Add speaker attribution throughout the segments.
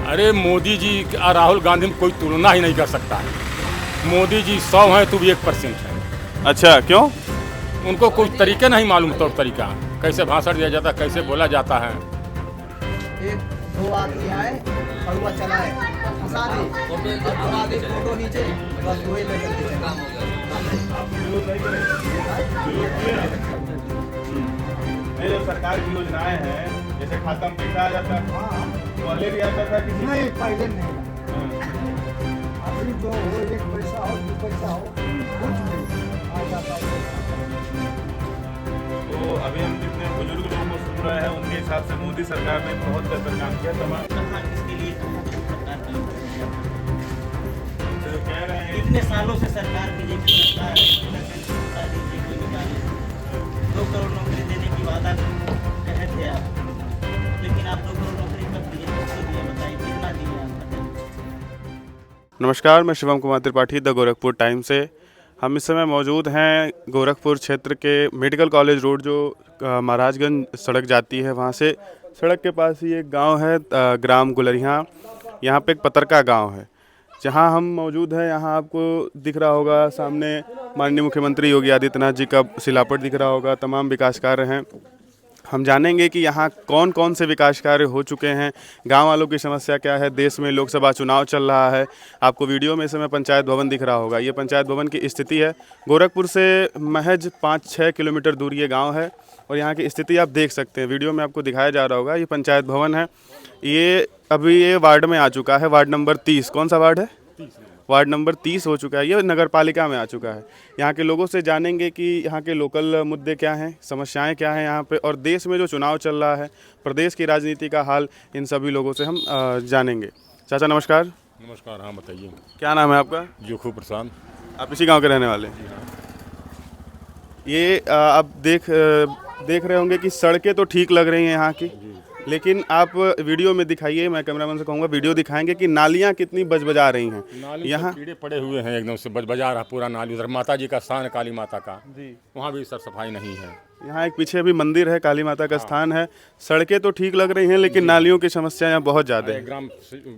Speaker 1: अरे मोदी जी और राहुल गांधी में कोई तुलना ही नहीं कर सकता है। मोदी जी 100 हैं तो भी 1% है।
Speaker 2: अच्छा, क्यों?
Speaker 1: उनको कुछ तरीके नहीं मालूम, तौर तरीका कैसे भाषण दिया जाता है, कैसे बोला जाता है।
Speaker 3: एक दो आदमी आए हलवा चलाए फंसा दे फंसा दे फोटो नीचे बस वही लेकर के चला।
Speaker 2: नहीं, जो सरकार की योजनाएं हैं जैसे खाता में पैसा आ जाता है, पहले भी आता था किसी
Speaker 3: नहीं पहले नहीं अभी जो हो एक पैसा हो दो पैसा हो कुछ नहीं आ जाता है।
Speaker 2: तो अभी हम जितने बुजुर्ग लोगों को सुन रहे हैं उनके हिसाब से मोदी सरकार ने बहुत बेहतर काम किया। तमाम
Speaker 4: इसके लिए
Speaker 2: जो कह रहे हैं
Speaker 4: इतने सालों से सरकार बीजेपी सरकार है, 2 करोड़ नौकरी देने की वादा कहे थे आप, लेकिन आप 2 करोड़ नौकरी कब दिए, किसको दिए बताइए, कितना दिए आप बताइए।
Speaker 2: नमस्कार, मैं शिवम कुमार त्रिपाठी द गोरखपुर टाइम से। हम इस समय मौजूद हैं गोरखपुर क्षेत्र के मेडिकल कॉलेज रोड जो महाराजगंज सड़क जाती है, वहाँ से सड़क के पास ही एक गांव है ग्राम गुलरिया। यहाँ पे एक पतरका गांव है जहाँ हम मौजूद हैं। यहाँ आपको दिख रहा होगा सामने माननीय मुख्यमंत्री योगी आदित्यनाथ जी का शिलापट दिख रहा होगा। तमाम विकास कार्य हैं। हम जानेंगे कि यहाँ कौन कौन से विकास कार्य हो चुके हैं, गांव वालों की समस्या क्या है। देश में लोकसभा चुनाव चल रहा है। आपको वीडियो में इस समय पंचायत भवन दिख रहा होगा। ये पंचायत भवन की स्थिति है। गोरखपुर से महज 5-6 किलोमीटर दूर ये गांव है और यहाँ की स्थिति आप देख सकते हैं। वीडियो में आपको दिखाया जा रहा होगा। ये पंचायत भवन है। ये अभी ये वार्ड में आ चुका है, वार्ड नंबर 30। कौन सा वार्ड है? वार्ड नंबर 30 हो चुका है। ये नगर पालिका में आ चुका है। यहाँ के लोगों से जानेंगे कि यहाँ के लोकल मुद्दे क्या हैं, समस्याएं क्या हैं यहाँ पे, और देश में जो चुनाव चल रहा है, प्रदेश की राजनीति का हाल, इन सभी लोगों से हम जानेंगे। चाचा नमस्कार।
Speaker 1: नमस्कार। हाँ बताइए।
Speaker 2: क्या नाम है आपका?
Speaker 1: जोखू प्रसाद।
Speaker 2: आप इसी गाँव के रहने वाले? ये आप देख रहे होंगे कि सड़कें तो ठीक लग रही हैं यहाँ की, लेकिन आप वीडियो में दिखाइए, मैं कैमरामैन से कहूँगा वीडियो दिखाएंगे कि नालियाँ कितनी बजबजा रही हैं। यहाँ
Speaker 1: कीड़े पड़े हुए हैं, एकदम से बजबजा रहा पूरा नाली। उधर माता जी का स्थान है, काली माता का जी, वहाँ भी सर सफाई नहीं है।
Speaker 2: यहाँ एक पीछे भी मंदिर है, काली माता का स्थान है। सड़कें तो ठीक लग रही हैं, लेकिन नालियों की समस्या यहाँ बहुत ज़्यादा है।
Speaker 1: ग्राम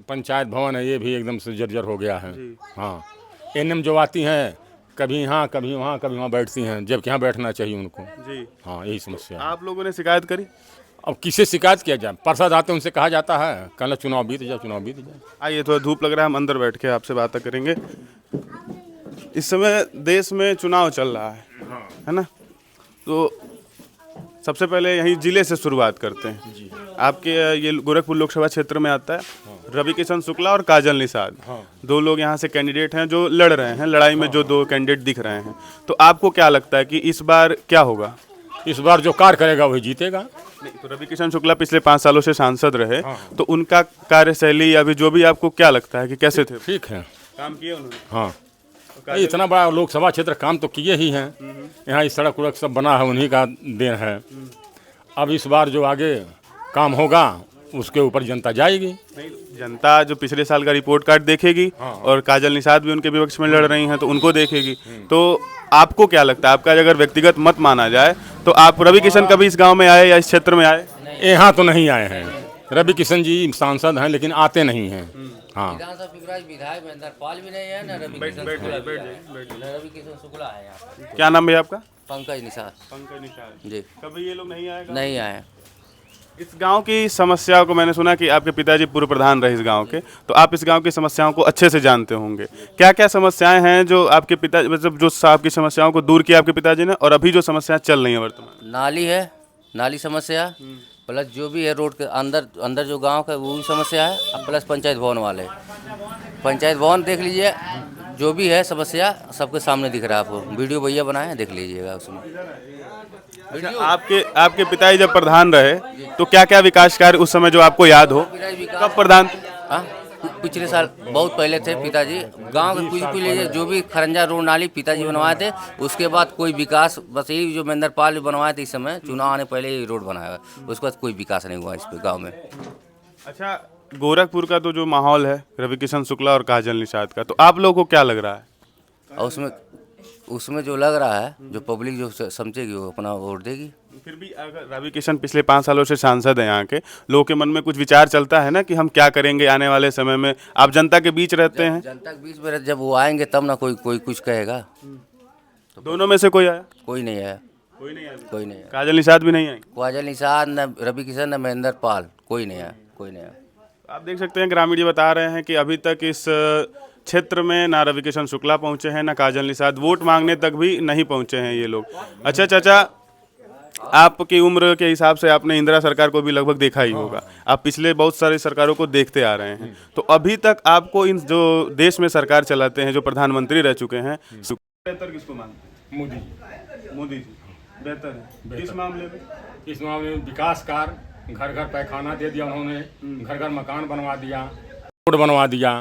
Speaker 1: पंचायत भवन है, ये भी एकदम से जर्जर हो गया है। हाँ, एनएम जो आती हैं कभी यहाँ कभी वहाँ बैठती हैं, जबकि यहाँ बैठना चाहिए उनको जी। हाँ, यही समस्या।
Speaker 2: आप लोगों ने शिकायत करी?
Speaker 1: अब किसे शिकायत किया जाए? पार्षद आते हैं, उनसे कहा जाता है कहना चुनाव बीत जाए, चुनाव बीत जाए।
Speaker 2: आइए, थोड़ा धूप लग रहा है, हम अंदर बैठ के आपसे बातें करेंगे। इस समय देश में चुनाव चल रहा है ना? तो सबसे पहले यहीं जिले से शुरुआत करते हैं जी। आपके ये गोरखपुर लोकसभा क्षेत्र में आता है। रवि किशन शुक्ला और काजल निषाद, 2 लोग यहाँ से कैंडिडेट हैं जो लड़ रहे हैं। लड़ाई में जो 2 कैंडिडेट दिख रहे हैं, तो आपको क्या लगता है कि इस बार क्या होगा?
Speaker 1: इस बार जो कार्य करेगा वही जीतेगा।
Speaker 2: नहीं, तो रवि किशन शुक्ला पिछले 5 सालों से सांसद रहे, तो उनका कार्यशैली अभी जो भी आपको क्या लगता है कि कैसे थे?
Speaker 1: ठीक है,
Speaker 2: काम किए उन्होंने।
Speaker 1: हाँ, इतना बड़ा लोकसभा क्षेत्र काम तो किए ही हैं। यहाँ इस सड़क उड़क सब बना है, उन्हीं का देन है। अब इस बार जो आगे काम होगा उसके ऊपर जनता जाएगी।
Speaker 2: नहीं, जनता जो पिछले साल का रिपोर्ट कार्ड देखेगी और काजल निषाद भी उनके विपक्ष में लड़ रही हैं तो उनको देखेगी। तो आपको क्या लगता है, आपका अगर व्यक्तिगत मत माना जाए, तो आप रवि किशन कभी इस गांव में आए या इस क्षेत्र में आए?
Speaker 1: यहाँ तो नहीं आए हैं। रवि किशन जी सांसद हैं लेकिन आते नहीं हैं। हाँ,
Speaker 4: विधायक महेंद्र पाल भी नहीं है ना, रवि किशन शुक्ला है यहाँ।
Speaker 2: क्या नाम है आपका?
Speaker 4: पंकज निषाद।
Speaker 2: पंकज निषाद
Speaker 4: जी।
Speaker 2: कभी ये लोग नहीं आए?
Speaker 4: नहीं आए।
Speaker 2: इस गांव की समस्या को मैंने सुना कि आपके पिताजी पूर्व प्रधान रहे इस गांव के, तो आप इस गांव की समस्याओं को अच्छे से जानते होंगे। क्या क्या समस्याएं हैं जो आपके पिता, मतलब जो आपकी समस्याओं को दूर किया आपके पिताजी ने, और अभी जो समस्याएं चल रही हैं वर्तमान?
Speaker 4: नाली है, नाली समस्या, प्लस जो भी है रोड के अंदर जो गांव का वो भी समस्या है, और प्लस पंचायत भवन वाले। पंचायत भवन देख लीजिए, जो भी है समस्या सबके सामने दिख रहा है आपको। वीडियो भैया बनाए हैं, देख लीजिएगा उसमें।
Speaker 2: अच्छा, आपके पिताजी जब प्रधान रहे तो क्या क्या विकास कार्य उस समय जो आपको याद हो? कब प्रधान थे?
Speaker 4: हाँ, पिछले साल बहुत पहले थे पिताजी। गांव के कुछ भी लीजिए, जो भी खरंजा रोड नाली पिताजी बनवाए थे। उसके बाद कोई विकास, बस यही जो महेंद्र पाल बनवाए थे इस समय चुनाव आने पहले ही रोड बनाया है। उसके बाद कोई विकास नहीं हुआ इस पे गाँव में।
Speaker 2: अच्छा, गोरखपुर का तो जो माहौल है रवि किशन शुक्ला और काजल निषाद का, तो आप लोगों को क्या लग रहा है?
Speaker 4: और उसमें
Speaker 5: उसमें जो लग रहा है, जो पब्लिक जो समझेगी वो अपना वोट देगी।
Speaker 2: फिर भी अगर रवि किशन पिछले 5 सालों से सांसद हैं यहाँ के, लोगों के मन में कुछ विचार चलता है ना कि हम क्या करेंगे आने वाले समय में। आप जनता के बीच रहते हैं,
Speaker 5: जनता के बीच में जब वो आएंगे तब ना कोई कुछ कहेगा।
Speaker 2: दोनों में से कोई आया?
Speaker 5: कोई नहीं आया,
Speaker 2: कोई नहीं आया।
Speaker 5: कोई नहीं आया।
Speaker 2: काजल निषाद भी नहीं आई?
Speaker 5: काजल निषाद, न रवि किशन, न महेंद्र पाल, कोई नहीं आया, कोई नहीं आया।
Speaker 2: आप देख सकते हैं ग्रामीण जी बता रहे हैं कि अभी तक इस क्षेत्र में ना रवि किशन शुक्ला पहुंचे हैं, ना काजल निषाद, वोट मांगने तक भी नहीं पहुंचे हैं ये लोग। अच्छा चाचा, आपकी उम्र के हिसाब से आपने इंदिरा सरकार को भी लगभग देखा ही होगा, आप पिछले बहुत सारी सरकारों को देखते आ रहे हैं, तो अभी तक आपको इन जो देश में सरकार चलाते हैं, जो प्रधानमंत्री रह चुके हैं, बेहतर किसको मानते हैं? मोदी जी बेहतर है। किस मामले में?
Speaker 1: इस मामले में विकास कार्य, घर घर पैखाना दे दिया उन्होंने, घर घर मकान बनवा दिया, रोड बनवा दिया,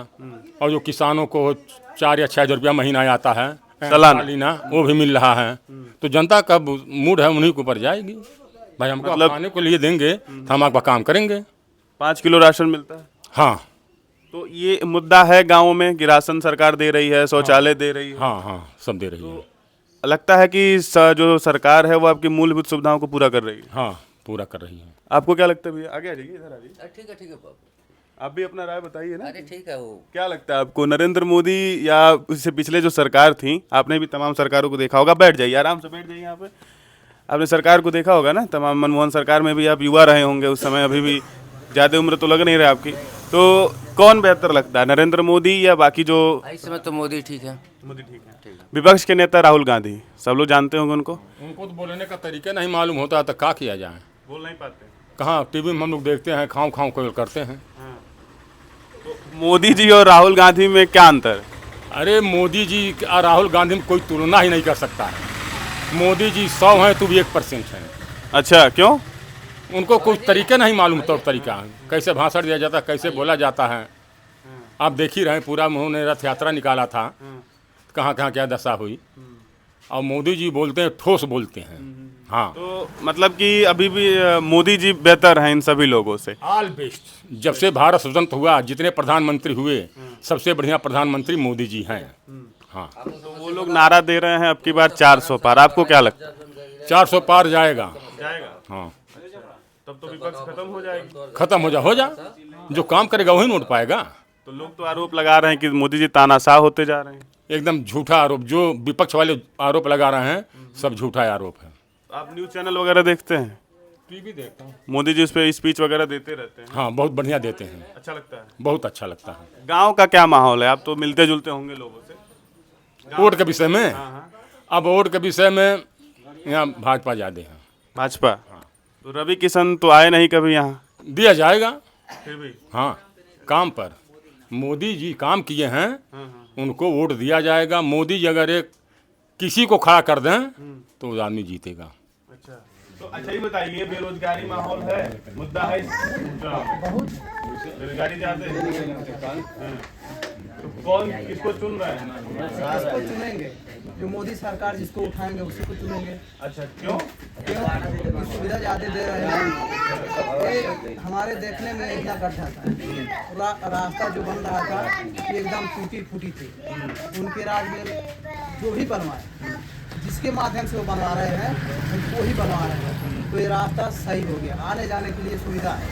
Speaker 1: और जो किसानों को 4 या 6 हज़ार रुपया महीना आता है सालाना, वो भी मिल रहा है। तो जनता का मूड है उन्हीं के ऊपर जाएगी। भाई हमको मतलब खाने को लिए देंगे तो हम आपका काम करेंगे।
Speaker 2: 5 किलो राशन मिलता है?
Speaker 1: हाँ।
Speaker 2: तो ये मुद्दा है गाँव में कि राशन सरकार दे रही है, शौचालय दे रही है।
Speaker 1: हाँ, सब दे रही है।
Speaker 2: लगता है कि जो सरकार है वो आपकी मूलभूत सुविधाओं को पूरा कर रही है।
Speaker 1: हाँ, पूरा कर रही है।
Speaker 2: आपको क्या लगता है भैया? आगे आ जाइए, इधर आ जाइए।
Speaker 5: ठीक है बाबू,
Speaker 2: आप भी अपना राय बताइए ना।
Speaker 5: अरे ठीक है। वो
Speaker 2: क्या लगता है आपको, नरेंद्र मोदी या उससे पिछले जो सरकार थी, आपने भी तमाम सरकारों को देखा होगा, बैठ जाइए, आराम से बैठ जाइए यहाँ पे। आपने सरकार को देखा होगा ना, तमाम मनमोहन सरकार में भी आप युवा रहे होंगे उस समय, अभी भी ज़्यादा उम्र तो लग नहीं रहा आपकी। तो कौन बेहतर लगता है, नरेंद्र मोदी या बाकी जो?
Speaker 5: इस समय तो मोदी ठीक है।
Speaker 2: मोदी ठीक है। विपक्ष के नेता राहुल गांधी, सब लोग जानते होंगे उनको
Speaker 1: तो बोलने का तरीका नहीं मालूम होता तो क्या किया जाए,
Speaker 2: बोल नहीं पाते।
Speaker 1: कहाँ टीवी में हम लोग देखते हैं, खाँव खाँव कोई करते हैं।
Speaker 2: तो मोदी जी और राहुल गांधी में क्या अंतर है?
Speaker 1: अरे मोदी जी और राहुल गांधी में कोई तुलना ही नहीं कर सकता है। मोदी जी 100 हैं तो भी 1% हैं।
Speaker 2: अच्छा, क्यों?
Speaker 1: उनको कोई तरीका नहीं मालूम, तौर तरीका कैसे भाषण दिया जाता है, कैसे बोला जाता है। आप देख ही रहे, पूरा उन्होंने रथ यात्रा निकाला था, कहाँ कहाँ क्या दशा हुई। और मोदी जी बोलते हैं, ठोस बोलते हैं। हाँ,
Speaker 2: तो मतलब कि अभी भी मोदी जी बेहतर हैं इन सभी लोगों से?
Speaker 1: All best. जब से भारत स्वतंत्र हुआ, जितने प्रधानमंत्री हुए, सबसे बढ़िया प्रधानमंत्री मोदी जी हैं। हाँ,
Speaker 2: तो वो लोग नारा दे रहे हैं अब की बार 400 पार, आपको क्या लगता है?
Speaker 1: 400 पार जाएगा। हाँ,
Speaker 2: तब तो विपक्ष खत्म हो जाएगी।
Speaker 1: खत्म हो जा जो काम करेगा वही नोट पाएगा।
Speaker 2: तो लोग तो आरोप लगा रहे हैं कि मोदी जी तानाशाह होते जा रहे हैं।
Speaker 1: एकदम झूठा आरोप, जो विपक्ष वाले आरोप लगा रहे हैं, सब झूठा आरोप है।
Speaker 2: आप न्यूज़ चैनल वगैरह देखते हैं?
Speaker 1: टीवी देखता हूँ।
Speaker 2: मोदी जी उस पर स्पीच वगैरह देते रहते हैं?
Speaker 1: हाँ, बहुत बढ़िया देते हैं।
Speaker 2: अच्छा लगता है?
Speaker 1: बहुत अच्छा लगता है।
Speaker 2: गांव का क्या माहौल है? आप तो मिलते जुलते होंगे लोगों से।
Speaker 1: वोट के विषय में? अब वोट के विषय में यहाँ भाजपा ज़्यादा है।
Speaker 2: भाजपा? तो रवि किशन तो आए नहीं कभी यहाँ?
Speaker 1: दिया जाएगा
Speaker 2: फिर भी?
Speaker 1: हाँ, काम पर मोदी जी काम किए हैं, उनको वोट दिया जाएगा। मोदी जी अगर एक किसी को खड़ा कर दें तो वो आदमी जीतेगा।
Speaker 2: अच्छा, तो अच्छा ही बताइए, बेरोजगारी माहौल है, मुद्दा है बहुत, बेरोजगारी ज़्यादा है, तो कौन किसको चुन रहा है?
Speaker 3: किसको चुनेंगे? जो मोदी सरकार जिसको उठाएंगे उसी को चुनेंगे।
Speaker 2: अच्छा, क्यों?
Speaker 3: सुविधा ज़्यादा दे रहे हैं। ये हमारे देखने में इतना गड्ढा था, रास्ता जो बन रहा था ये एकदम टूटी फूटी थी। उनके राज में जो भी बनवाए, जिसके माध्यम से वो बनवा रहे हैं उनको ही बनवा रहे हैं, तो ये रास्ता सही हो गया। आने जाने के लिए सुविधा है,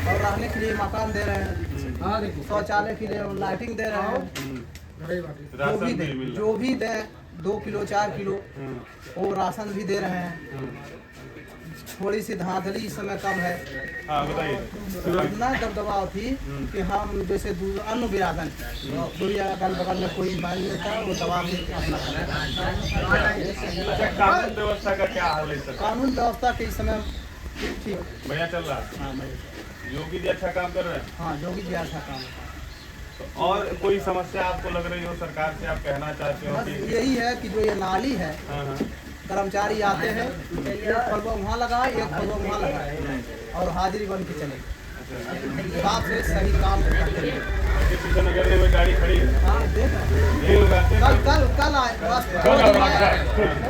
Speaker 3: और रहने के लिए मकान दे रहे हैं, शौचालय के लिए लाइटिंग दे रहे हैं। जो भी दें 2 किलो 4 किलो वो राशन भी दे रहे हैं। थोड़ी सी धांधली इस समय कम है।
Speaker 2: हाँ, बताइए।
Speaker 3: इतना दबदबाव थी कि हम जैसे अन्न विराधन दुनिया अगल बगल में कोई मान लेता है वो दबा के अपना
Speaker 2: कानून व्यवस्था का क्या हाल है?
Speaker 3: कानून व्यवस्था के इस समय ठीक
Speaker 2: बढ़िया चल रहा है।
Speaker 3: हाँ,
Speaker 2: योगी जी अच्छा काम कर रहे हैं।
Speaker 3: हाँ, योगी जी अच्छा काम है।
Speaker 2: तो और कोई समस्या आपको लग रही हो सरकार से, आप कहना चाहते हो?
Speaker 3: बस यही है कि जो ये नाली है, कर्मचारी आते हैं, एक फलवा वहाँ लगाए, एक फलवा वहाँ लगाए, और हाजिरी बन के चले। हिसाब से सही काम करते हैं।
Speaker 2: नगर में गाड़ी खड़ी है।
Speaker 3: हाँ, कल आए, बस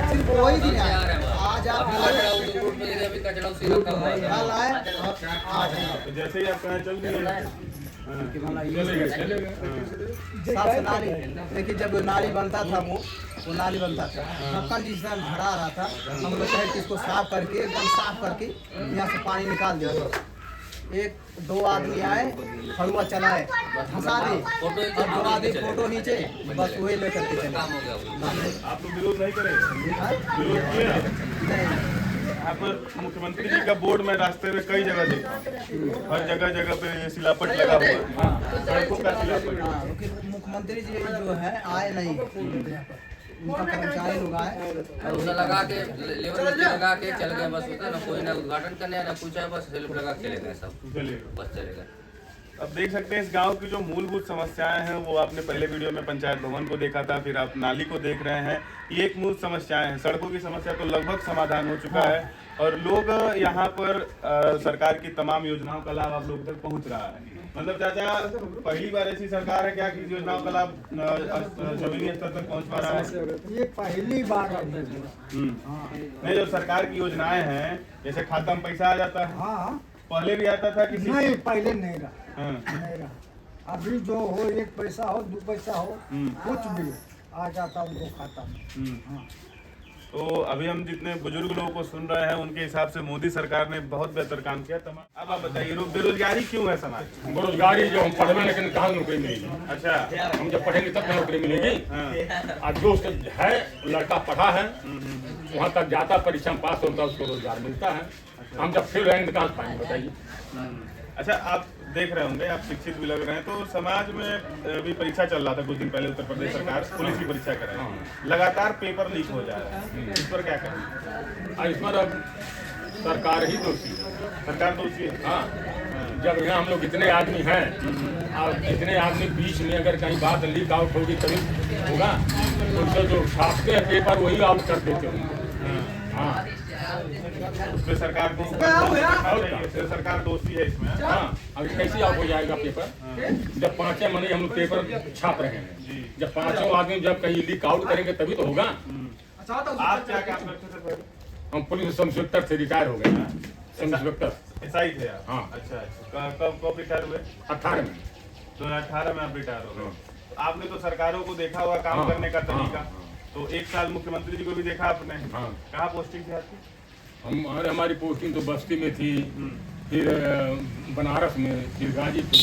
Speaker 3: सिर्फ वही दिन आए। आज आप कल आए,
Speaker 2: तो जैसे ही आप कहना चल रही है
Speaker 3: कि मतलब ये साफ से नाली, लेकिन जब नाली बनता था वो नाली बनता था, ढक्कन जिस तरह भरा रहा था, हम लोग कहे कि इसको साफ करके एकदम साफ करके यहाँ से पानी निकाल दिया। एक दो आदमी आए, फड़ुआ चलाए, फंसा दे और दौड़ा दे फोटो नीचे, बस वही लेकर के चले।
Speaker 2: आप लोग विरोध नहीं करेंगे? विरोध किए? यहाँ पर मुख्यमंत्री जी का बोर्ड मैं रास्ते में कई जगह देखा, हर जगह पे ये सिलापट लगा हुआ है, सड़कों का सिलापट।
Speaker 3: मुख्यमंत्री जी जो है आए नहीं, उनका कर्मचारी लोग आए,
Speaker 5: उसे लगा के लेबर मिस्त्री लगा के चल गए बस। होता है ना, कोई ना उद्घाटन करने ना कुछ है, बस हेल्प लगा के चले गए सब, बस चले गए।
Speaker 2: अब देख सकते हैं इस गांव की जो मूलभूत समस्याएं हैं वो आपने पहले वीडियो में पंचायत भवन को देखा था, फिर आप नाली को देख रहे हैं। ये एक मूल समस्याएं हैं। सड़कों की समस्या तो लगभग समाधान हो चुका है और लोग यहाँ पर सरकार की तमाम योजनाओं का लाभ आप लोग तक पहुँच रहा है। मतलब चाचा, पहली बार ऐसी सरकार है क्या कि योजनाओं का लाभ जमीनी स्तर तक पहुँच पा रहा है?
Speaker 6: ये पहली बार है।
Speaker 2: नहीं, जो सरकार की योजनाएं हैं, जैसे खाता में पैसा आ जाता है,
Speaker 6: हाँ,
Speaker 2: पहले भी आता था किसी?
Speaker 6: नहीं पहले नहीं रहा,
Speaker 2: हाँ।
Speaker 6: नहीं रहा। अभी जो हो, 1 पैसा हो 2 पैसा हो, कुछ भी आ जाता उनको खाता में। हाँ।
Speaker 2: तो अभी हम जितने बुजुर्ग लोगों को सुन रहे हैं उनके हिसाब से मोदी सरकार ने बहुत बेहतर काम किया। तमाम अब आप बताइए, बेरोजगारी क्यों है समाज?
Speaker 1: बेरोजगारी जो हम पढ़ में, लेकिन कहाँ नौकरी मिलेगी?
Speaker 2: अच्छा,
Speaker 1: हम जब पढ़ेंगे तब नौकरी मिलेगी। आज जो है लड़का पढ़ा है, वहाँ तक जाता, परीक्षा में पास होता है, उसको रोजगार मिलता है। हम जब फेल रहेंगे तो कहाँ से पाएंगे बताइए?
Speaker 2: अच्छा, आप देख रहे होंगे, आप शिक्षित भी लग रहे हैं, तो समाज में अभी परीक्षा चल रहा था कुछ दिन पहले, उत्तर प्रदेश सरकार पुलिस की परीक्षा कर रही है, लगातार पेपर लीक हो जा रहा है, इस पर क्या करें?
Speaker 1: इस पर अब सरकार ही दोषी है।
Speaker 2: सरकार दोषी है?
Speaker 1: हाँ, जब यहाँ हम लोग इतने आदमी हैं और इतने आदमी बीच में अगर कहीं बात लीक आउट होगी तभी होगा, तो जो छापते हैं पेपर वही आउट कर देते होंगे। हाँ,
Speaker 2: उसमें सरकार को सरकार दोषी है इसमें।
Speaker 1: हाँ, अब कैसे आउट हो जाएगा पेपर? जब 5 महीने हम लोग पेपर छाप रहे हैं, जब 5 आदमी जब कहीं लीक आउट करेंगे तभी तो होगा।
Speaker 2: आप क्या काम करते थे पहले?
Speaker 1: हम पुलिस सब इंस्पेक्टर से रिटायर हो गए। सब इंस्पेक्टर
Speaker 2: ऐसा ही थे आप?
Speaker 1: हाँ।
Speaker 2: अच्छा, कब रिटायर हुए?
Speaker 1: 18 में।
Speaker 2: 2018 में आप रिटायर हो गए। आपने तो सरकारों को देखा होगा काम करने का तरीका, तो 1 साल मुख्यमंत्री जी को भी देखा आपने। कहाँ पोस्टिंग थी आपकी?
Speaker 1: हमारी पोस्टिंग तो बस्ती में थी, फिर बनारस में, फिर गाजीपुर।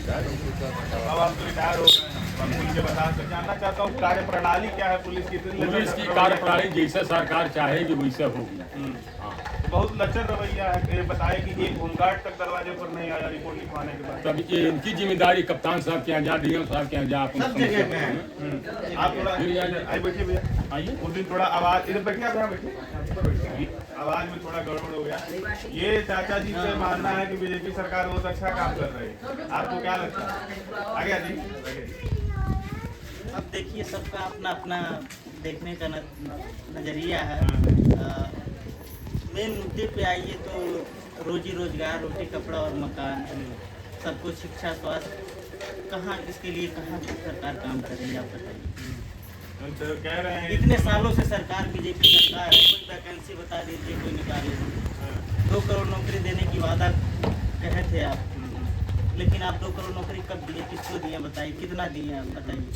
Speaker 2: अब आप तो रिटायर हो गए, पुलिस के बता तो जानना चाहता हूँ कार्य प्रणाली क्या है पुलिस की?
Speaker 1: पुलिस की कार्य प्रणाली जैसे सरकार चाहेगी वैसे होगी।
Speaker 2: बहुत लचर रवैया है। ये बताए कि एक होमगार्ड तक दरवाजे पर नहीं आया रिपोर्ट लिखवाने के बाद।
Speaker 1: तब ये इनकी जिम्मेदारी कप्तान साहब के यहाँ जा, डीएम साहब के यहाँ जा।
Speaker 2: आप थोड़ा आइए, बैठिए भैया,
Speaker 1: आइए।
Speaker 2: उस दिन थोड़ा आवाज इधर बैठिए, आप यहाँ बैठिए, आवाज में थोड़ा गड़बड़ हो गया। ये चाचा जी से मानना है कि बीजेपी सरकार बहुत अच्छा काम कर रही है, आपको क्या लगता है? आगे जी।
Speaker 4: अब देखिए, सबका अपना अपना देखने का नज़रिया है। मेन मुद्दे पे आइए तो रोजी रोजगार, रोटी कपड़ा और मकान, सब कुछ, शिक्षा, स्वास्थ्य, कहाँ इसके लिए कहाँ सरकार काम कर रही है आप बताइए।
Speaker 2: तो कह रहे हैं
Speaker 4: इतने सालों से सरकार बीजेपी सरकार है, कोई वैकेंसी बता दीजिए, कोई निकाले। 2 करोड़ नौकरी देने की वादा कहे थे आप, लेकिन आप 2 करोड़ नौकरी कब दिए, किसको दिए बताइए, कितना दिए आप बताइए।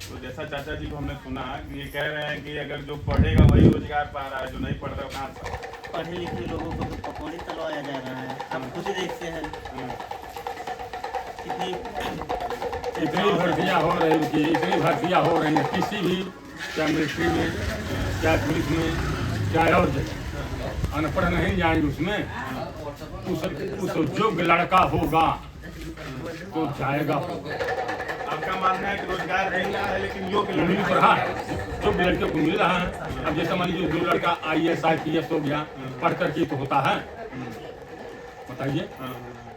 Speaker 2: तो जैसा चाचा जी को हमने सुना कि ये कह रहे हैं कि अगर जो पढ़ेगा वही रोजगार पा रहा है, जो नहीं पढ़ रहा कहाँ से?
Speaker 4: पढ़े लिखे लोगों को तो पकौड़े तलवाया जा रहा है, आप खुद ही देखते हैं
Speaker 1: इतनी भर्तियाँ हो रही थी, इतनी भर्तियाँ हो रही हैं किसी भी, चाहे मिलिट्री में, चाहे पुलिस में, चाहे और जगह, अनपढ़ नहीं जाएंगे उसमें। उस योग्य लड़का होगा तो जाएगा।
Speaker 2: आपका मानना है कि रोजगार मिल रहा है लेकिन योग्य
Speaker 1: मिल रहा है, जो लड़के को मिल रहा है। अब जैसे मान लीजिए जो लड़का IAS IPS हो गया, पढ़ करके तो होता है, बताइए।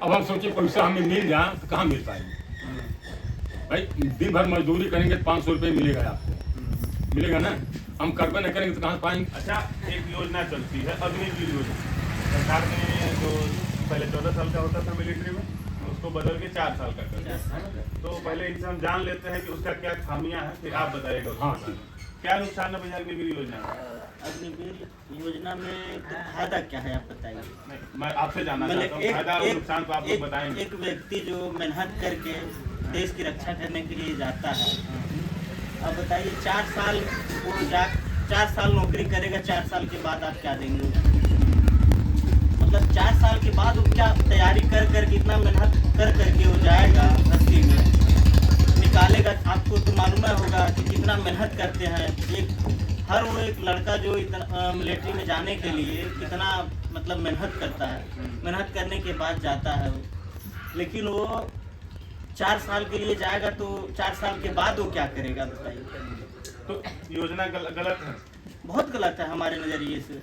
Speaker 1: अब हम सोचिए पैसा हमें मिल जाए तो कहाँ मिल पाएंगे भाई? दिन भर मजदूरी करेंगे तो 500 रुपये मिलेगा आपको, मिलेगा ना? हम करबे नहीं करेंगे तो कहाँ पाएंगे?
Speaker 2: अच्छा, एक योजना चलती है अग्निवीर योजना, सरकार ने जो पहले 14 साल का होता था मिलिट्री में, उसको बदल के 4 साल का कर दिया। तो पहले इनसे हम जान लेते हैं कि उसका क्या खामियां हैं, फिर आप बताइएगा।
Speaker 1: हाँ,
Speaker 2: क्या नुकसान है भैया अग्निवीर योजना में?
Speaker 4: अग्निवीर योजना में तो फायदा क्या है आप बताइए।
Speaker 2: नहीं, मैं आपसे जानना चाहता हूँ फायदा और नुकसान तो आप लोग बताएंगे।
Speaker 4: एक व्यक्ति जो मेहनत करके देश की रक्षा करने के लिए जाता है, अब बताइए 4 साल नौकरी करेगा, 4 साल के बाद आप क्या देंगे? मतलब 4 साल के बाद वो क्या तैयारी कर कितना मेहनत करके वो जाएगा भर्ती में, निकालेगा। आपको तो मालूम होगा कि कितना मेहनत करते हैं एक लड़का जो इतना मिलिट्री में जाने के लिए कितना मतलब मेहनत करता है। मेहनत करने के बाद जाता है वो, लेकिन वो 4 साल के लिए जाएगा तो 4 साल के बाद वो क्या करेगा बताइए।
Speaker 2: तो योजना गलत है,
Speaker 4: बहुत गलत है हमारे नज़रिए से।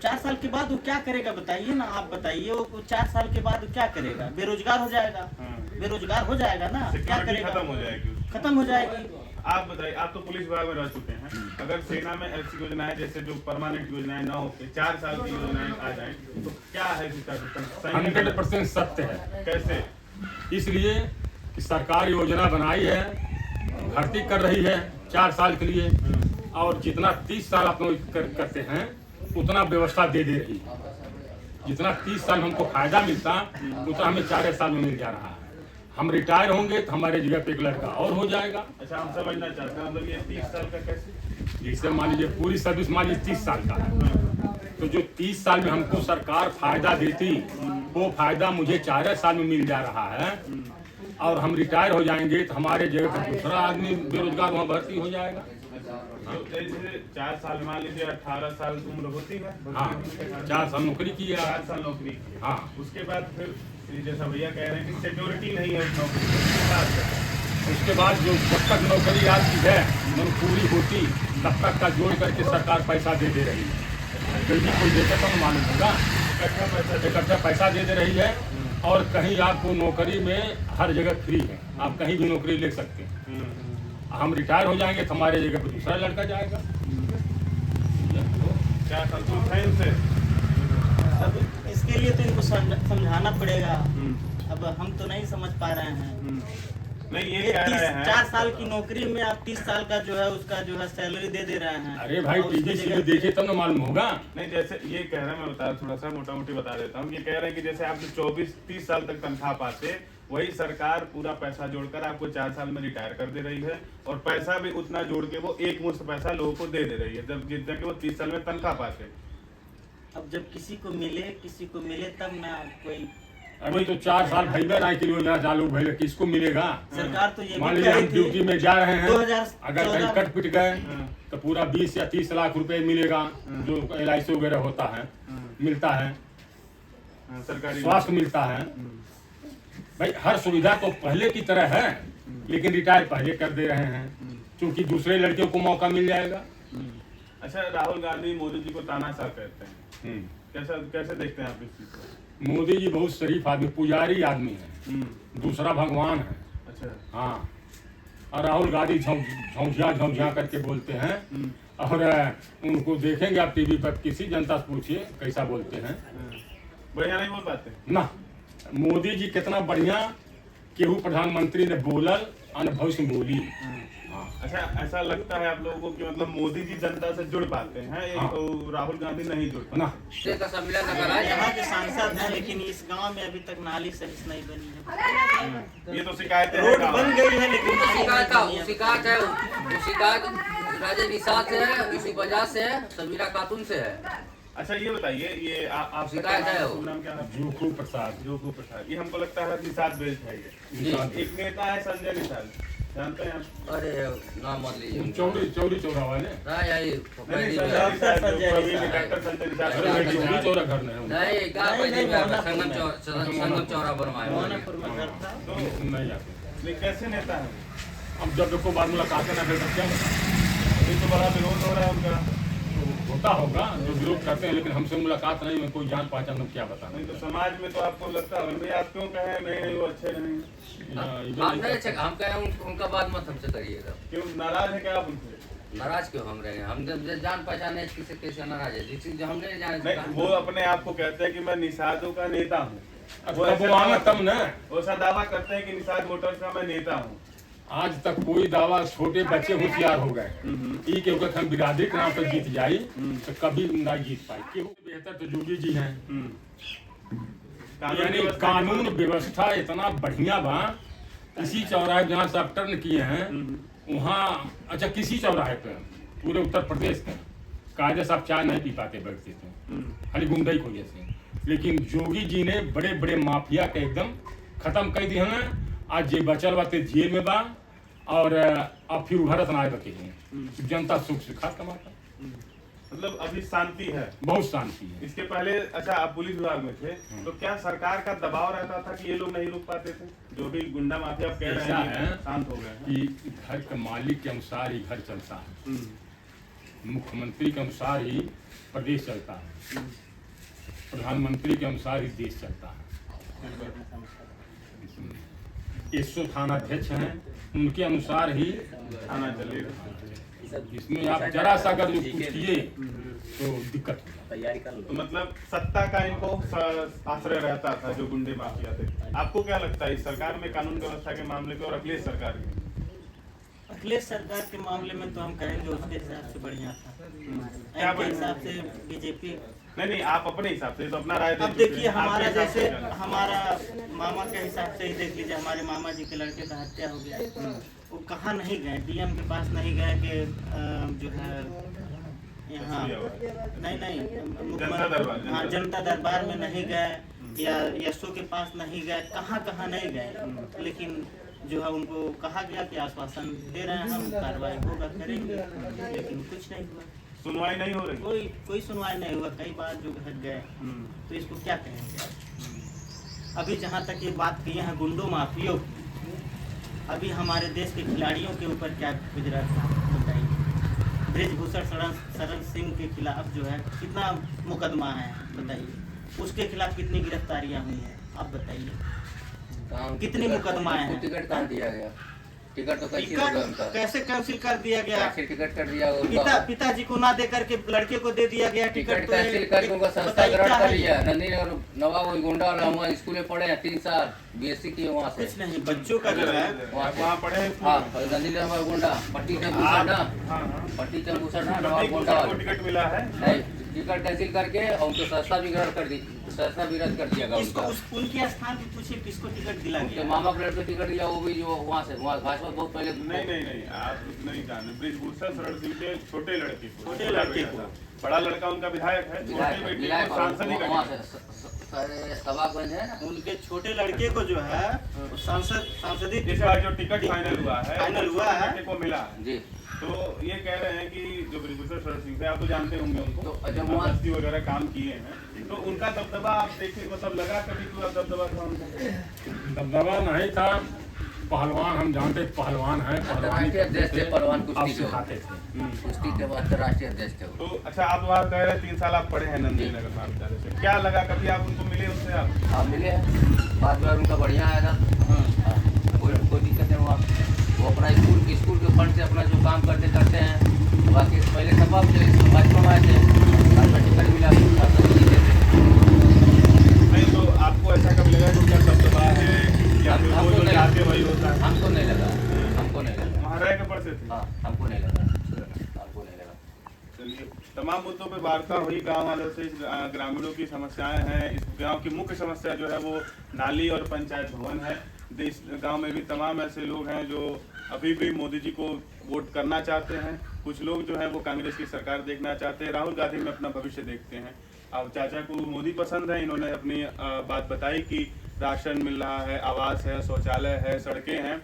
Speaker 4: 4 साल के बाद वो क्या करेगा बताइए ना, आप बताइए। वो 4 साल के बाद वो क्या करेगा? बेरोजगार हो जाएगा। बेरोजगार हो जाएगा ना, क्या करेगा? खत्म हो जाएगी।
Speaker 2: आप बताइए, आप तो पुलिस विभाग में रह चुके हैं, अगर सेना में ऐसी योजनाएं जैसे जो परमानेंट योजनाएं ना होकर 4 साल की योजनाएं आ जाएं तो क्या है इसका?
Speaker 1: 100% सत्य है।
Speaker 2: कैसे?
Speaker 1: इसलिए कि सरकार योजना बनाई है, भर्ती कर रही है 4 साल के लिए, और जितना 30 साल आप लोग करते हैं उतना व्यवस्था दे रही है। जितना 30 साल हमको फायदा मिलता उतना हमें 4 साल में मिल जा रहा है। हम रिटायर होंगे तो हमारे जगह पे एक लड़का और हो जाएगा।
Speaker 2: अच्छा, हम समझना चाहते हैं मतलब ये 30 साल का कैसे?
Speaker 1: जैसे मान लीजिए पूरी सर्विस मान लीजिए 30 साल का है, तो जो 30 साल में हमको सरकार फायदा देती वो फायदा मुझे 4 साल में मिल जा रहा है, और हम रिटायर हो जाएंगे तो हमारे जगह पर दूसरा आदमी बेरोजगार वहाँ भर्ती हो जाएगा।
Speaker 2: तो जैसे 4 साल मान लीजिए 18 साल उम्र होती है,
Speaker 1: हाँ, 4 साल नौकरी की है।
Speaker 2: 4 साल नौकरी की।
Speaker 1: हाँ,
Speaker 2: उसके बाद फिर जैसा भैया कह रहे हैं कि सिक्योरिटी नहीं है उस नौकरी।
Speaker 1: उसके बाद जो जब तक नौकरी आपकी है जब पूरी होती तब तक का जोड़ करके सरकार पैसा दे रही है। कहीं कोई देता तो मालूम होगा, इकट्ठा पैसा दे रही है। और कहीं आपको नौकरी में हर जगह फ्री है, आप कहीं भी नौकरी ले सकते हैं। हम रिटायर हो जाएंगे तो हमारे जगह पर दूसरा लड़का जाएगा।
Speaker 2: 4 साल तो टाइम से
Speaker 4: अब इसके लिए तो इनको समझाना पड़ेगा। अब हम तो नहीं समझ पा रहे हैं।
Speaker 2: नहीं, ये कह रहे हैं
Speaker 4: 4 साल की नौकरी में आप 30 साल का जो है उसका जो है सैलरी दे रहे हैं।
Speaker 1: अरे भाई टीवी सीवी देखिए तब ना मालूम होगा।
Speaker 2: नहीं, जैसे ये कह रहे हैं, मैं बता थोड़ा सा मोटा मोटी बता देता हूँ। ये कह रहे हैं कि जैसे आप 24-30 साल तक तनख्वाह पाते, वही सरकार पूरा पैसा जोड़कर आपको 4 साल में रिटायर कर दे रही है, और पैसा भी उतना जोड़ के वो एक मुश्त पैसा लोगों को दे रही है, जब जितना कि वो 30 साल में तनख्वाह पाते।
Speaker 4: अब जब किसी को मिले तब ना कोई।
Speaker 1: अभी तो 4 साल भैया ना के योजना चालू भैया किसको मिलेगा?
Speaker 4: सरकार तो ये
Speaker 1: मान
Speaker 4: भी
Speaker 1: लीजिए हम
Speaker 4: कही थी
Speaker 1: ड्यूटी में जा रहे हैं,
Speaker 4: 2014
Speaker 1: अगर कहीं कट पिट गए तो पूरा 20 या 30 लाख रुपए मिलेगा, जो LIC वगैरह होता है मिलता है,
Speaker 2: सरकारी
Speaker 1: स्वास्थ्य मिलता है। भाई हर सुविधा तो पहले की तरह है, लेकिन रिटायर पहले कर दे रहे हैं क्योंकि दूसरे लड़कियों को मौका मिल जाएगा।
Speaker 2: अच्छा, राहुल गांधी मोदी जी को तानाशाह कहते हैं, कैसे देखते हैं आप इस चीज को?
Speaker 1: मोदी जी बहुत शरीफ आदमी, पुजारी आदमी है, दूसरा भगवान है।
Speaker 2: अच्छा,
Speaker 1: हाँ, और राहुल गांधी झौझिया करके बोलते हैं। और उनको देखेंगे आप टीवी पर, किसी जनता से पूछिए कैसा बोलते हैं।
Speaker 2: बढ़िया नहीं बोल पाते
Speaker 1: ना, मोदी जी कितना बढ़िया केहू प्रधानमंत्री ने बोलल अनुभव से बोली।
Speaker 2: अच्छा, ऐसा लगता है आप लोगों को कि मतलब मोदी जी जनता से जुड़ पाते हैं,
Speaker 1: हाँ।
Speaker 2: तो राहुल गांधी नहीं जुड़ पाते
Speaker 1: ना,
Speaker 5: का सम्मेलन अगर आए
Speaker 4: यहाँ के सांसद हैं, लेकिन इस गांव में अभी तक नाली सही नहीं बनी है।
Speaker 2: ये तो शिकायतें हैं
Speaker 4: रोड
Speaker 2: गाँव
Speaker 4: बन
Speaker 2: में।
Speaker 4: गई है लेकिन नाली नहीं
Speaker 5: शिकायत
Speaker 4: बनी है।
Speaker 5: शिकायत है, वो शिकायत राजे निषाद से है, उसी वजह से है, सबीरा खातून से है।
Speaker 2: अच्छा, ये बताइए, ये आप
Speaker 5: शिकायत है वो।
Speaker 2: नाम क्या है?
Speaker 1: जोखू प्रसाद।
Speaker 2: जोखू प्रसाद। ये हमको लगता है निषाद बेस्ड है ये। एक नेता है संजय निषाद, जानते हैं आप?
Speaker 5: अरे नाम मत लीजिए।
Speaker 1: चौरी चौरा वाले।
Speaker 5: ना यही
Speaker 2: नहीं,
Speaker 5: पकड़ी में है।
Speaker 2: डॉक्टर संजय निषाद।
Speaker 1: चौरी चौरा घर में है।
Speaker 5: नहीं गाँव में संगम चौरा बनवाए हुए हैं।
Speaker 4: मोहनापुर में घर था।
Speaker 2: तो
Speaker 1: नहीं जाते।
Speaker 2: नहीं, कैसे नेता है?
Speaker 1: अब जब देखो बाद मुलाकात करना फिर क्या
Speaker 2: अभी तो बड़ा विरोध हो रहा है उनका।
Speaker 1: तो होता होगा जो विरोध करते हैं, लेकिन हमसे मुलाकात नहीं, कोई जान पहचान हम क्या बताना।
Speaker 2: नहीं तो समाज में तो आपको लगता है भाई, आप क्यों कहें नहीं वो अच्छे नहीं?
Speaker 5: हम नहीं check- हम कहें उनका बात मत हमसे करिएगा।
Speaker 2: क्यों नाराज है क्या आप उनसे?
Speaker 5: नाराज क्यों हम रहे हैं? हम जब जान पहचान है किसे कैसे नाराज है, जिस चीज हम नहीं जाने
Speaker 2: नहीं, वो अपने आप को कहते हैं कि मैं निषादों का नेता हूँ।
Speaker 1: वो आना तब न
Speaker 2: वो ऐसा दावा करते हैं कि निषाद मोटर्स का मैं नेता हूँ।
Speaker 1: आज तक कोई दावा छोटे बच्चे होशियार हो गए ई के वक्त हम बिरादरी के नाम पर जीत जाई तो कभी ना जीत पाई क्यों बेहतर तो योगी जी हैं यानी कानून व्यवस्था इतना बढ़िया बा किसी चौराहे जहाँ सब टर्न किए हैं वहाँ अच्छा किसी चौराहे पे पूरे उत्तर प्रदेश में कायदे साहब चाय नहीं पी पाते बैठते थे खाली गुंडई को जैसे लेकिन योगी जी ने बड़े बड़े माफिया के एकदम खत्म कर दिए हैं आज जे बचल बाते जेल में बा और अब फिर उभरत ना बके हैं जनता सुख सुखात कमाता
Speaker 2: मतलब अभी शांति है,
Speaker 1: बहुत शांति है।
Speaker 2: इसके पहले अच्छा आप पुलिस विभाग में थे तो क्या सरकार का दबाव रहता था कि ये लोग नहीं रुक पाते थे? जो भी गुंडा माफिया आप कह रहे हैं शांत हो गए
Speaker 1: कि घर के मालिक के अनुसार ही घर चलता है, मुख्यमंत्री के अनुसार ही प्रदेश चलता है, प्रधानमंत्री के अनुसार ही देश चलता है। 100 थाना अध्यक्ष हैं उनके अनुसार ही
Speaker 2: थाना चलेगा।
Speaker 1: इसमें आप जरा सा अगर कुछ किए तो दिक्कत होगा।
Speaker 2: तो मतलब सत्ता का इनको आश्रय रहता था जो गुंडे माफिया थे। आपको क्या लगता है इस सरकार में कानून व्यवस्था के मामले में और अखिलेश सरकार में?
Speaker 4: अखिलेश सरकार के मामले में तो हम कहेंगे उसके हिसाब से बढ़िया था।
Speaker 2: क्या
Speaker 4: के हिसाब से बीजेपी
Speaker 2: नहीं आप अपने हिसाब से तो अपना राय
Speaker 4: अब देखिए हमारा जैसे हमारा मामा के हिसाब से ही देख लीजिए हमारे मामा जी के लड़के का हत्या हो गया वो कहाँ नहीं गए डीएम के पास नहीं गए कि जो है यहाँ नहीं हाँ जनता दरबार में नहीं गए या यशो के पास नहीं गए कहाँ नहीं गए लेकिन जो है उनको कहा गया कि आश्वासन दे रहे हैं हम कार्रवाई होगा करेंगे लेकिन कुछ नहीं हुआ
Speaker 2: सुनवाई नहीं हो रही
Speaker 4: कोई सुनवाई नहीं हुआ कई बार जो हट गए तो इसको क्या कहेंगे अभी जहाँ तक ये बात किए हैं गुंडों माफियों अभी हमारे देश के खिलाड़ियों के ऊपर क्या गुजरा था बताइए ब्रिजभूषण शरण सिंह के खिलाफ जो है कितना मुकदमा है बताइए उसके खिलाफ कितनी गिरफ्तारियां हुई हैं आप बताइए कितनी मुकदमाएं हैं
Speaker 5: टिकट कहाँ दिया गया टिकट तो
Speaker 4: कैसे कैंसिल कर दिया गया
Speaker 5: टिकट कर दिया
Speaker 4: पिताजी को ना दे करके लड़के को दे दिया गया
Speaker 5: टिकट कैंसिल करके उनका संस्था ग्रहण कर लिया नंदी और नवाब गुंडा और हम स्कूल में पढ़े हैं 3 साल बीएससी किए वहाँ से
Speaker 4: कुछ नहीं बच्चों का जो है
Speaker 2: वहाँ पढ़े
Speaker 5: हाँ नंदी नवाब गुंडा पट्टी चंबूसर नवाब गुंडा
Speaker 2: टिकट मिला है
Speaker 5: नहीं टिकट कैंसिल करके और उनको संस्था भी ग्रहण कर दी संस्था भी रद्द कर दिया गया
Speaker 4: उनके स्थान पे पूछिए किसको टिकट दिला गया
Speaker 5: मामा प्लेट पे टिकट दिया वो भी जो वहाँ से भाजपा बहुत पहले
Speaker 2: नहीं आप नहीं जाने ब्रिजभूषण शरण सिंह के छोटे लड़के को बड़ा लड़का उनका विधायक है सांसद ही
Speaker 5: सभागंज है
Speaker 4: उनके छोटे लड़के को जो है सांसदीय
Speaker 2: जो टिकट फाइनल हुआ है को मिला
Speaker 5: जी
Speaker 2: तो ये कह रहे हैं कि जो ब्रिजभूषण शरण सिंह थे आप तो जानते होंगे उनको
Speaker 5: तो
Speaker 2: जब वगैरह काम किए हैं तो उनका दबदबा आप देखे मतलब लगा कभी कोई दबदबा था उनका
Speaker 1: दबदबा नहीं था पहलवान हम जानते पहलवान है
Speaker 5: राष्ट्रीय अध्यक्ष थे पहलवान कुश्ती
Speaker 1: सिखाते थे
Speaker 5: कुश्ती के बाद राष्ट्रीय अध्यक्ष थे
Speaker 2: तो अच्छा आप वहाँ कह रहे 3 साल आप पढ़े हैं नंदी नगर महाविद्यालय से क्या लगा कभी आप उनको मिले उनसे आप
Speaker 5: मिले बाद में उनका बढ़िया आएगा कोई दिक्कत नहीं हुआ वो अपना स्कूल के फंड से अपना जो काम करते हैं बाकी पहले सभा भाजपा में आए थे टिकट मिला
Speaker 2: नहीं तो आपको ऐसा कब लगा कि क्या दबदबा है या
Speaker 5: हमको
Speaker 2: वही होता है
Speaker 5: हमको नहीं लगा
Speaker 2: वहाँ रह के पढ़ते थे
Speaker 5: हाँ हमको नहीं लगा
Speaker 2: चलिए तमाम मुद्दों पे वार्ता हुई गांव वालों से ग्रामीणों की समस्याएं हैं इस गांव की मुख्य समस्या जो है वो नाली और पंचायत भवन है देश गांव में भी तमाम ऐसे लोग हैं जो अभी भी मोदी जी को वोट करना चाहते हैं कुछ लोग जो है वो कांग्रेस की सरकार देखना चाहते हैं राहुल गांधी में अपना भविष्य देखते हैं अब चाचा को मोदी पसंद है इन्होंने अपनी बात बताई कि राशन मिल रहा है आवास है शौचालय है सड़कें हैं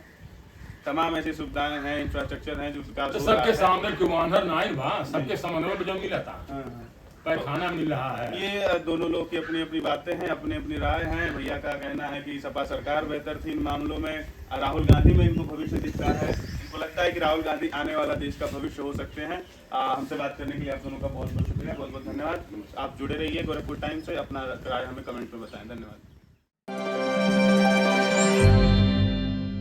Speaker 2: तमाम ऐसी सुविधाएं हैं इंफ्रास्ट्रक्चर हैं जो विकास
Speaker 1: तो सबके सामने क्यों नहीं बा सबके समन्वय में जो मिला था पैखाना मिल रहा है
Speaker 2: ये दोनों लोग की अपनी अपनी बातें हैं अपनी अपनी राय हैं भैया का कहना है कि सपा सरकार बेहतर थी इन मामलों में राहुल गांधी में इनको भविष्य दिखता है इनको लगता है कि राहुल गांधी आने वाला देश का भविष्य हो सकते हैं हमसे बात करने के लिए आप दोनों का बहुत बहुत शुक्रिया बहुत बहुत धन्यवाद आप जुड़े रहिए गोरखपुर टाइम से अपना राय हमें कमेंट में बताएं धन्यवाद।